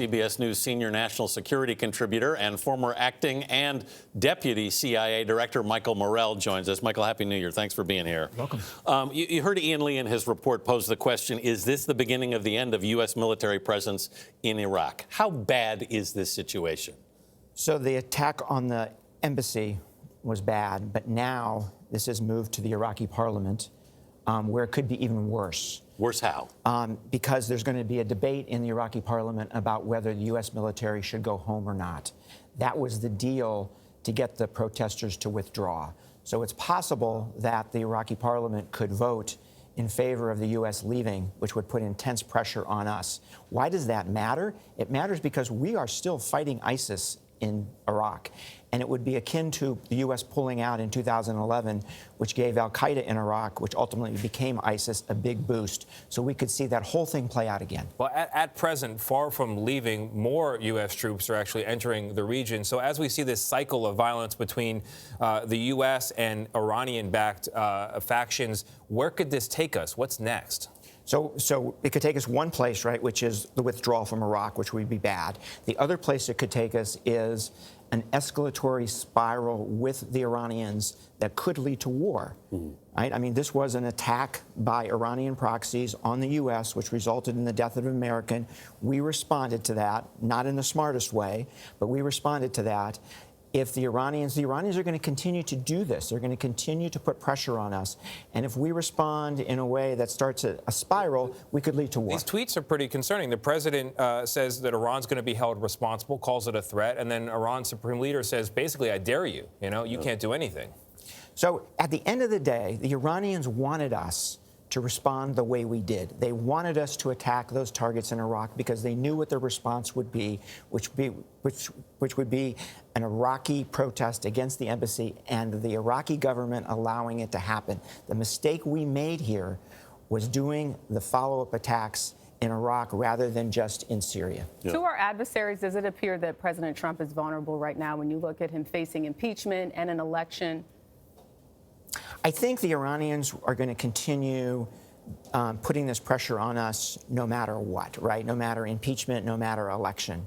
CBS News senior national security contributor and former acting and deputy CIA director Michael Morell joins us. Michael, Happy New Year. Thanks for being here. Welcome. You heard Ian Lee in his report pose the question, is this the beginning of the end of U.S. military presence in Iraq? How bad is this situation? So the attack on the embassy was bad, but now this has moved to the Iraqi parliament, where it could be even worse. Worse how? Because there's going to be a debate in the Iraqi parliament about whether the U.S. military should go home or not. That was the deal to get the protesters to withdraw. So it's possible that the Iraqi parliament could vote in favor of the U.S. leaving, which would put intense pressure on us. Why does that matter? It matters because we are still fighting ISIS in Iraq. And it would be akin to the U.S. pulling out in 2011, which gave al-Qaeda in Iraq, which ultimately became ISIS, a big boost. So we could see that whole thing play out again. Well, at present, far from leaving, more U.S. troops are actually entering the region. So as we see this cycle of violence between the U.S. and Iranian-backed factions, where could this take us? What's next? So it could take us one place, right, which is the withdrawal from Iraq, which would be bad. The other place it could take us is an escalatory spiral with the Iranians that could lead to war. Right? I mean, this was an attack by Iranian proxies on the U.S., which resulted in the death of an American. We responded to that, not in the smartest way, but we responded to that. If the Iranians are going to continue to do this. They're going to continue to put pressure on us. And if we respond in a way that starts a spiral, we could lead to war. These tweets are pretty concerning. The president says that Iran's going to be held responsible, calls it a threat, and then Iran's supreme leader says, basically, I dare you. You know, you can't do anything. So at the end of the day, the Iranians wanted us to respond the way we did. They wanted us to attack those targets in Iraq because they knew what their response would be, which would be an Iraqi protest against the embassy and the Iraqi government allowing it to happen. The mistake we made here was doing the follow-up attacks in Iraq rather than just in Syria. Yeah. To our adversaries, does it appear that President Trump is vulnerable right now when you look at him facing impeachment and an election? I think the Iranians are going to continue putting this pressure on us no matter what, right? No matter impeachment, no matter election.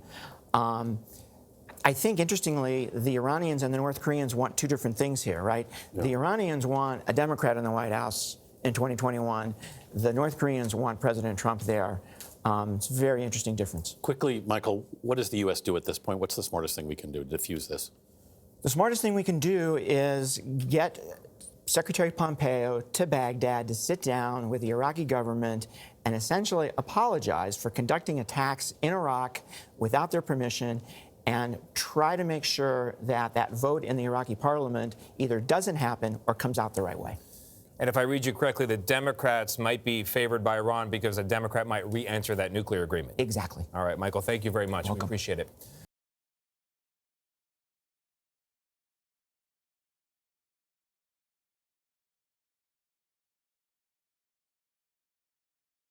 I think, interestingly, the Iranians and the North Koreans want two different things here, right? Yeah. The Iranians want a Democrat in the White House in 2021. The North Koreans want President Trump there. It's a very interesting difference. Quickly, Michael, what does the U.S. do at this point? What's the smartest thing we can do to diffuse this? The smartest thing we can do is get Secretary Pompeo to Baghdad to sit down with the Iraqi government and essentially apologize for conducting attacks in Iraq without their permission and try to make sure that that vote in the Iraqi parliament either doesn't happen or comes out the right way. And if I read you correctly, the Democrats might be favored by Iran because a Democrat might re-enter that nuclear agreement. Exactly. All right, Michael, thank you very much. Welcome. We appreciate it.